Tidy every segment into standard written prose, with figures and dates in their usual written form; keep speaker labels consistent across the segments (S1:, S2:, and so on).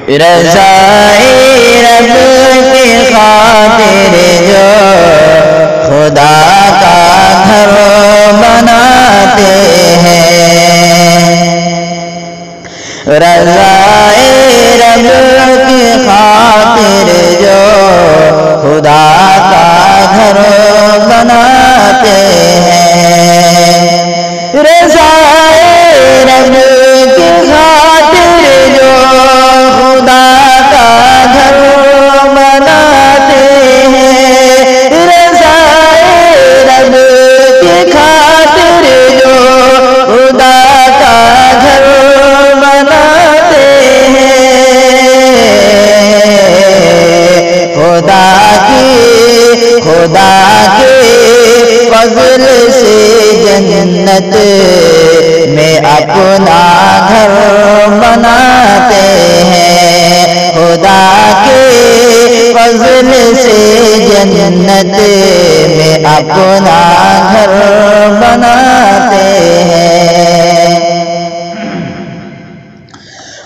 S1: رضائے رب کی خاطر جو خدا کا گھر بناتے ہیں، رضائے رب کی خاطر جو خدا کا گھر بناتے ہیں، رضائے رب کی خاطر جو خدا کا گھر بناتے ہیں، رضائے رب کی خاطر جو خدا کا گھر بناتے ہیں، خدا کے فضل سے جنت میں اپنا گھر بناتے ہیں، خدا کے فضل سے جنت میں اپنا گھر بناتے ہیں۔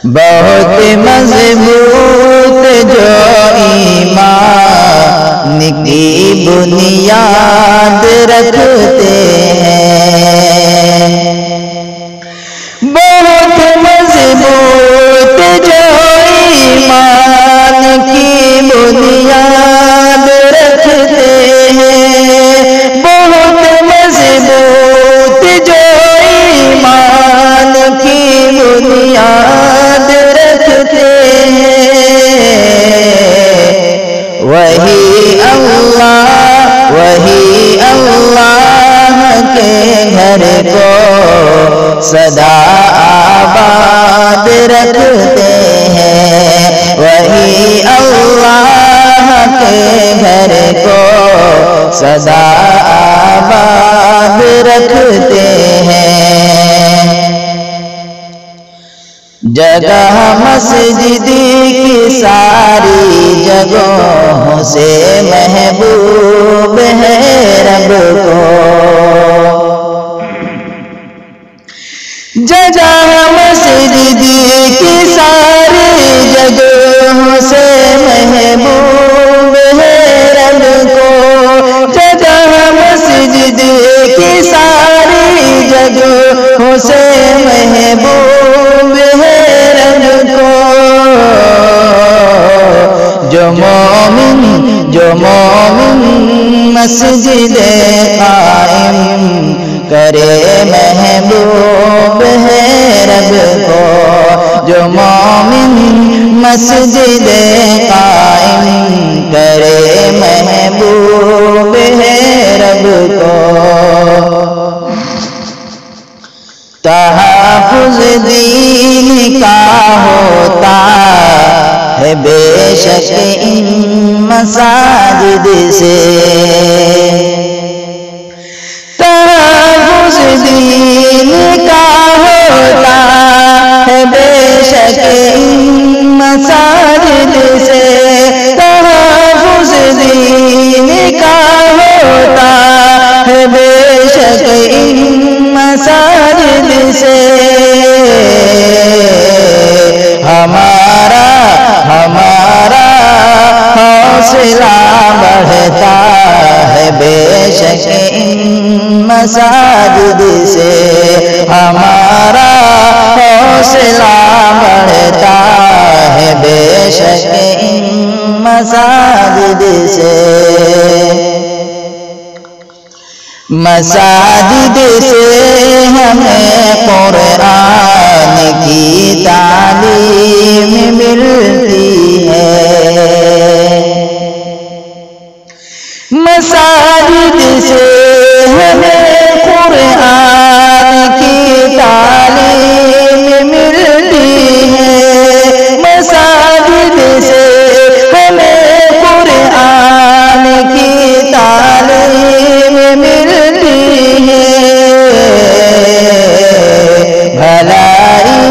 S1: بہت مضبوط جو ایمان کی بنیاد رکھتے ہیں، بہت مضبوط جو ایمان کی بنیاد رکھتے ہیں، بہت مضبوط جو ایمان کی بنیاد رکھتے ہیں، وہی اللہ کے گھر کو سدا آباد رکھتے ہیں، وہی اللہ کے گھر کو سدا آباد رکھتے ہیں۔ جگہ مسجد کی ساری جگہوں سے محبوب ہے رب کو، جگہ مسجد کی ساری جگہوں سے محبوب ہے رب کو، جگہ مسجد کی ساری جگہوں سے محبوب ہے رب کو، جو مومن مسجد قائم کرے محبوب ہے رب کو، جو مومن مسجد قائم کرے محبوب ہے رب کو۔ تحفظ دین کا ہوتا ہے بے شک ان مساجد سے، تحفظ دین کا ہوتا ہے بے شک ان مساجد سے، تحفظ دین کا ہوتا ہے بے شک ان مساجد سے، ہمارا حوصلہ بڑھتا ہے بے شک ان مساجد سے، ہمارا حوصلہ بڑھتا ہے بے شک ان مساجد سے، مساجد سے ہمیں قرآن کی تعلیم ملتی ہے، مساجد سے ہمیں قرآن کی تعلیم ملتی ہے، مساجد سے ہمیں قرآن کی تعلیم ملتی ہے، بھلائی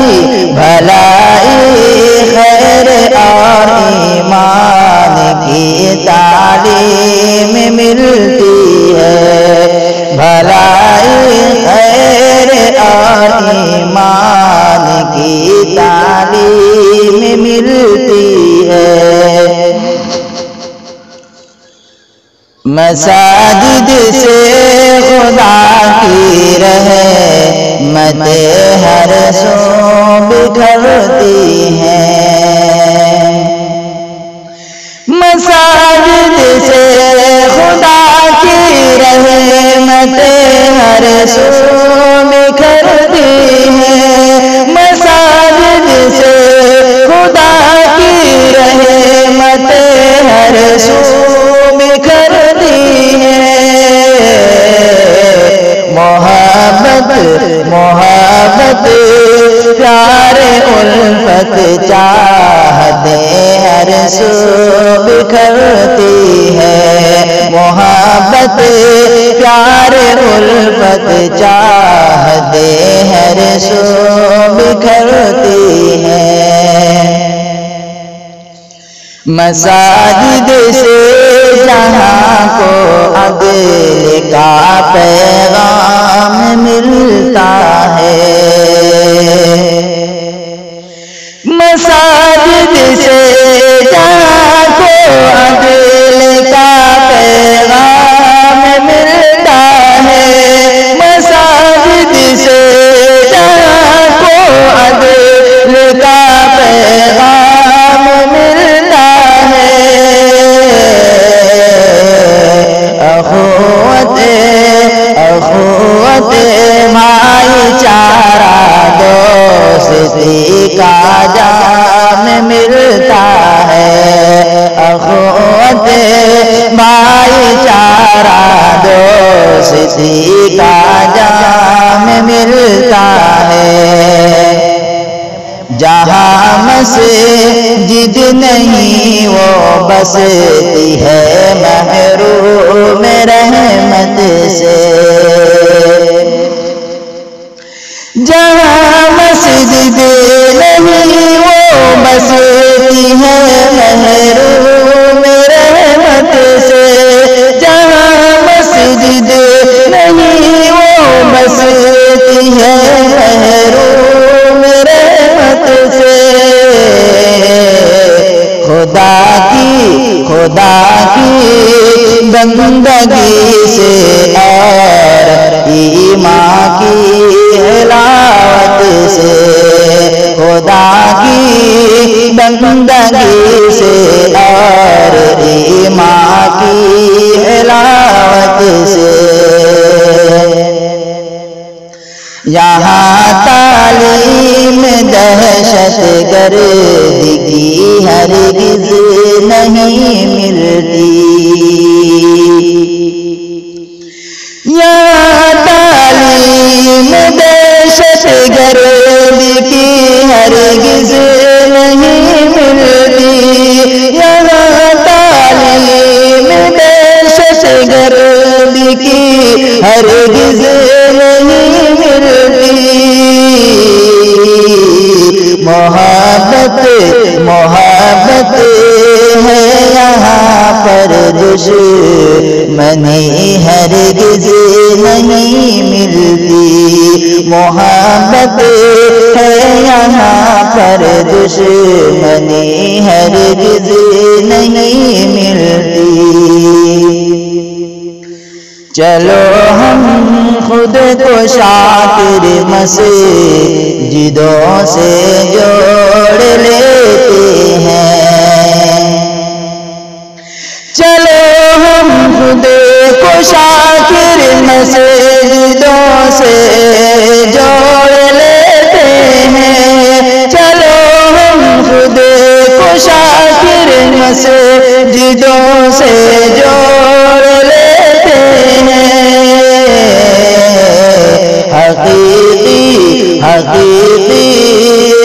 S1: مساجد سے خدا کی رحمتیں ہر سو بکھرتی ہیں، مساجد سے خدا کی رحمتیں ہر سو بکھرتی ہیں، مساجد سے خدا کی رحمتیں ہر سو بکھرتی ہیں، محبت محبت پیار الفت چاہتیں ہر سو بکھرتی ہے، محبت پیار الفت چاہتیں ہر سو بکھرتی ہے، مساجد سے جہاں کو عدل کا پیغام ملتا ہے، مساجد سے جہاں کو عدل کا پیغام ملتا ہے، مساجد سے جہاں کو عدل کا پیغام ملتا ہے، اخوت بھائی چارہ دوستی کا جام ملتا ہے، اخوت بھائی چارہ دوستی کا جام ملتا ہے، جہاں مسجد نہیں وہ بستی ہے محروم رحمت سے، جہاں مسجد نہیں وہ بستی ہے محروم رحمت سے، جہاں مسجد نہیں وہ بستی ہے محروم رحمت سے، خدا کی بندگی سے اور ایمان کی حلاوت سے، خدا کی بندگی سے اور ایمان کی حلاوت سے، یہاں تعلیم دہشت گرد کی ہرگز نہیں ملتی، یہاں تعلیم دہشت گرد کی ہرگز نہیں ملتی، یہاں تعلیم دہشت گرد کی ہرگز نہیں ملتی، محبت ہے یہاں پر دشمنی ہرگز نہیں ملتی، محبت ہے یہاں پر دشمنی ہرگز نہیں ملتی، چلو ہم خود کو شاکر مسجدوں سے جوڑ لیتے ہیں، چلو ہم خود کو شاکر مسجدوں سے جوڑ لیتے ہیں، چلو ہم خود کو شاکر مسجدوں سے جوڑ لیتے ہیں، حقیقی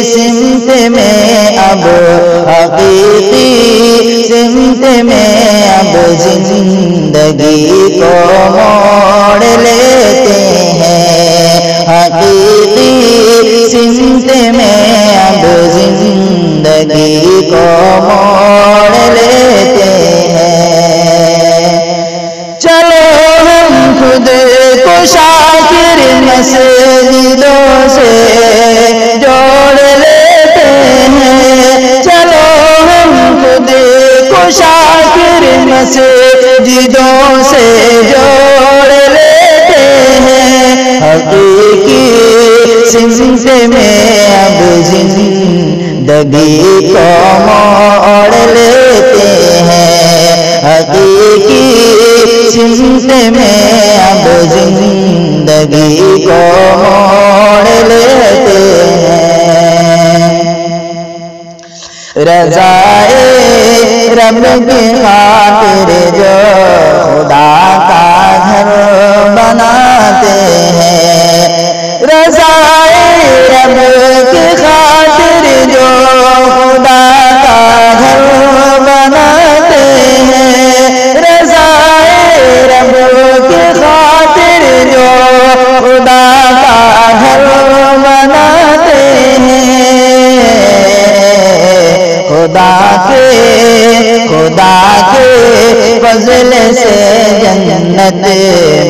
S1: سمت میں اب حقیقی سمت میں اب زندگی کو موڑ لیتے ہیں، حقیقی سمت میں اب زندگی کو موڑ لیتے ہیں، چلو ہم خود کو شاکر مسجدوں سے جوڑ لیتے ہیں، چلو ہم خود کو شاکر مسجدوں سے جوڑ لیتے ہیں، حقیقی سمت میں اب زندگی کو موڑ لیتے ہیں، حقیقی سمت میں اب زندگی کو موڑ لیتے ہیں۔ رضائے رب کی خاطر جو خدا کا گھر بناتے ہیں، رضائے رب کی خاطر جو خدا کا گھر بناتے ہیں، رضائے رب کی خاطر جو خدا کا گھر بناتے ہیں، خدا کے فضل سے جنت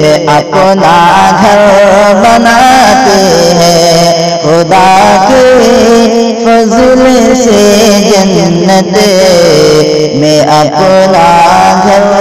S1: میں اپنا گھر بناتے ہیں، خدا کے فضل سے جنت میں اپنا گھر